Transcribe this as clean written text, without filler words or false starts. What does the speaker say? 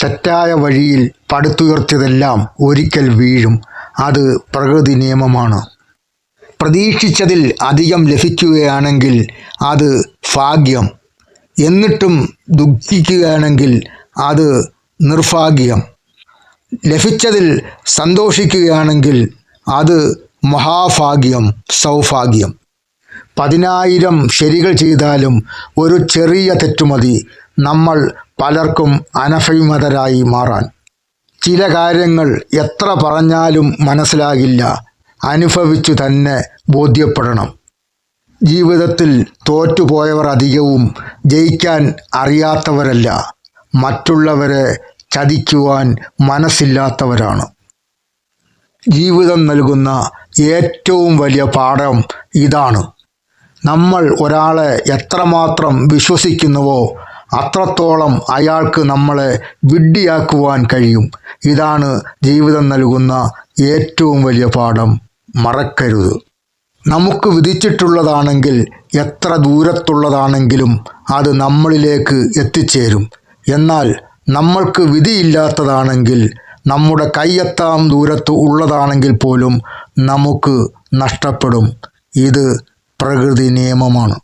തെറ്റായ വഴിയിൽ പടുത്തുയർത്തിയതെല്ലാം ഒരിക്കൽ വീഴും. അത് പ്രകൃതി നിയമമാണ്. പ്രതീക്ഷിച്ചതിൽ അധികം ലഭിക്കുകയാണെങ്കിൽ അത് ഭാഗ്യം. എന്നിട്ടും ദുഃഖിക്കുകയാണെങ്കിൽ അത് നിർഭാഗ്യം. ലഭിച്ചതിൽ സന്തോഷിക്കുകയാണെങ്കിൽ അത് മഹാഭാഗ്യം, സൗഭാഗ്യം. 10,000 ശരികൾ ചെയ്താലും ഒരു ചെറിയ തെറ്റുമതി നമ്മൾ പലർക്കും അനഭിമതരായി മാറാൻ. ചില കാര്യങ്ങൾ എത്ര പറഞ്ഞാലും മനസ്സിലാകില്ല, അനുഭവിച്ചു തന്നെ ബോധ്യപ്പെടണം. ജീവിതത്തിൽ തോറ്റുപോയവർ അധികവും ജയിക്കാൻ അറിയാത്തവരല്ല, മറ്റുള്ളവരെ ചതിക്കുവാൻ മനസ്സില്ലാത്തവരാണ്. ജീവിതം നൽകുന്ന ഏറ്റവും വലിയ പാഠം ഇതാണ്: നമ്മൾ ഒരാളെ എത്രമാത്രം വിശ്വസിക്കുന്നുവോ അത്രത്തോളം അയാൾക്ക് നമ്മളെ വിഡ്ഢിയാക്കുവാൻ കഴിയും. ഇതാണ് ജീവിതം നൽകുന്ന ഏറ്റവും വലിയ പാഠം. മറക്കരുത്. നമുക്ക് വിധിച്ചിട്ടുള്ളതാണെങ്കിൽ എത്ര ദൂരത്തുള്ളതാണെങ്കിലും അത് നമ്മളിലേക്ക് എത്തിച്ചേരും. എന്നാൽ നമ്മൾക്ക് വിധിയില്ലാത്തതാണെങ്കിൽ, നമ്മുടെ കൈയെത്താം ദൂരത്ത് ഉള്ളതാണെങ്കിൽ പോലും നമുക്ക് നഷ്ടപ്പെടും. ഇത് പ്രകൃതി നിയമമാണ്.